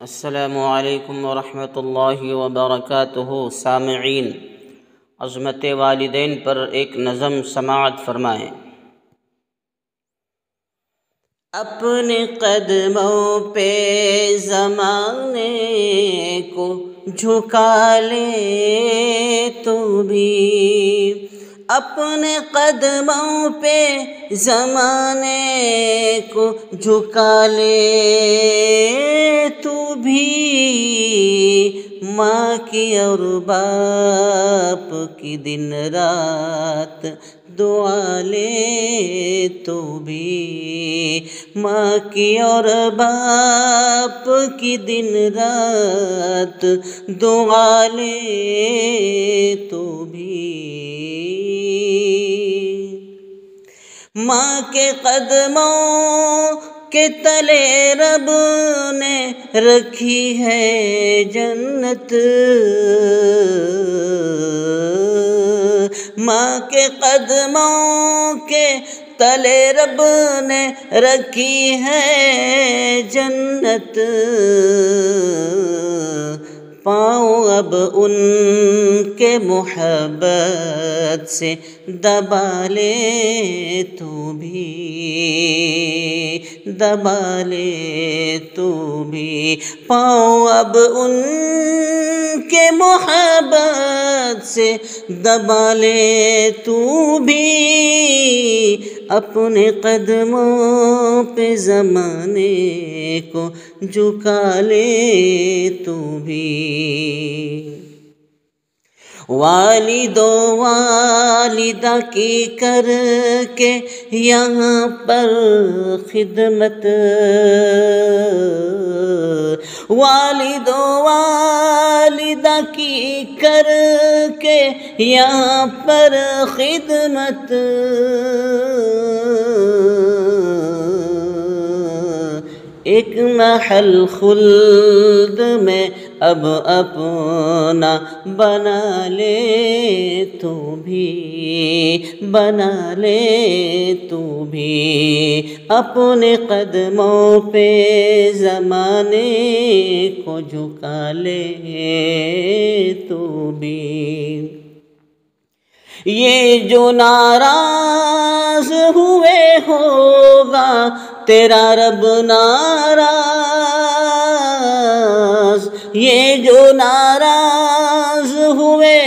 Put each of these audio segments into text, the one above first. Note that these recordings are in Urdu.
السلام علیکم ورحمۃ اللہ وبرکاتہ۔ سامعین، عظمت والدین پر ایک نظم سماعت فرمائیں۔ اپنے قدموں پہ زمانے کو جھکا لے تو بھی، اپنے قدموں پہ زمانے کو جھکا لے تو بھی، ماں کی اور باپ کی دن رات دعا لے تو بھی، ماں کی اور باپ کی دن رات دعا لے تو بھی، ماں کے قدموں کے تلے رب نے رکھی ہے جنت، ماں کے قدموں کے تلے رب نے رکھی ہے جنت، پاؤں اب ان کے محبت سے دبا لے تو بھی، دبا لے تو بھی، پاؤں اب ان کے محبت سے دبا لے تو بھی، اپنے قدموں پہ زمانے کو جھکا لے تو بھی، والد و والدہ کی کر کے یہاں پر خدمت، والد و والدہ کی کر کے یہاں پر خدمت، ایک محل خلد میں اب اپنا بنا لے تو بھی، بنا لے تو بھی، اپنے قدموں پہ زمانے کو جھکا لے تو بھی، یہ جو ناراض ہوئے ہوگا تیرا رب ناراض، یہ جو ناراض ہوئے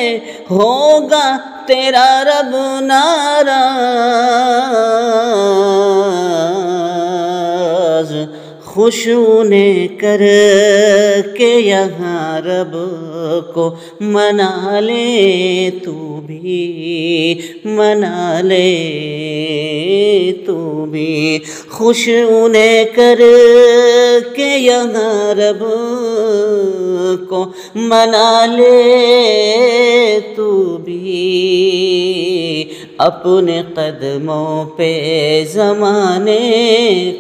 ہوگا تیرا رب ناراض، خوش انہیں کر کے یہاں رب کو منا لے تو بھی، منا لے تو بھی، خوش انہیں کر کے یہاں رب کو منا لے تو بھی، اپنے قدموں پہ زمانے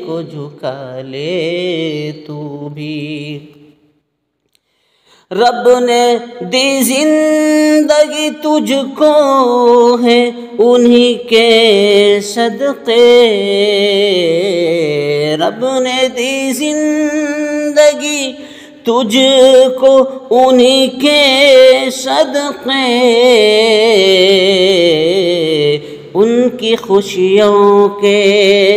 کو جھکا لے تو بھی، رب نے دی زندگی تجھ کو ہے انہی کے صدقے، رب نے دی زندگی تجھ کو انہی کے صدقے، ان کی خوشیوں کے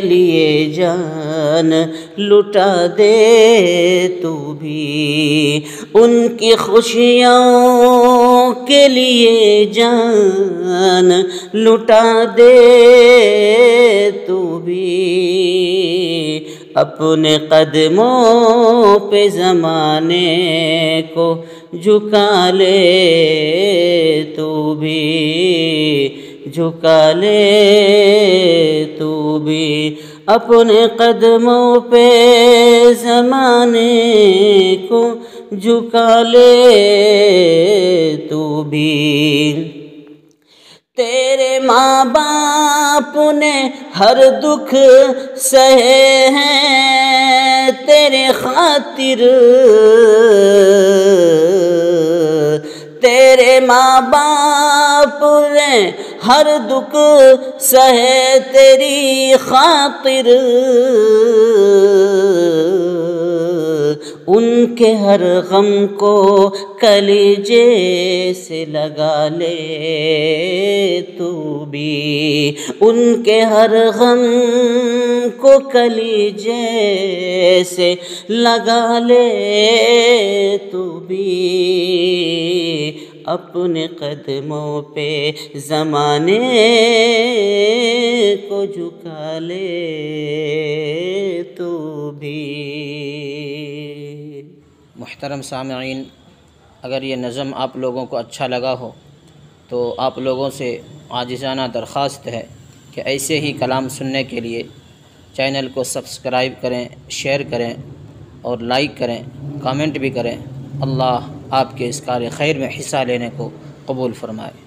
لیے جان لٹا دے تو بھی، ان کی خوشیوں کے لیے جان لٹا دے تو بھی، اپنے قدموں پہ زمانے کو جھکا لے تو بھی، جھکا لے تو بھی، اپنے قدموں پہ زمانے کو جھکا لے تو بھی، تیرے ماں باپ نے ہر دکھ سہے ہیں تیرے خاطر، تیرے ماں باپ نے ہر دکھ سہے تیری خاطر، ان کے ہر غم کو کلیجے سے لگا لے تو بھی، ان کے ہر غم کو کلیجے سے لگا لے تو بھی، اپنے قدموں پہ زمانے کو جھکا لے تو بھی۔ محترم سامعین، اگر یہ نظم آپ لوگوں کو اچھا لگا ہو تو آپ لوگوں سے عاجزانہ درخواست ہے کہ ایسے ہی کلام سننے کے لیے چینل کو سبسکرائب کریں، شیئر کریں اور لائک کریں، کامنٹ بھی کریں۔ اللہ آپ کے اس کار خیر میں حصہ لینے کو قبول فرمائے۔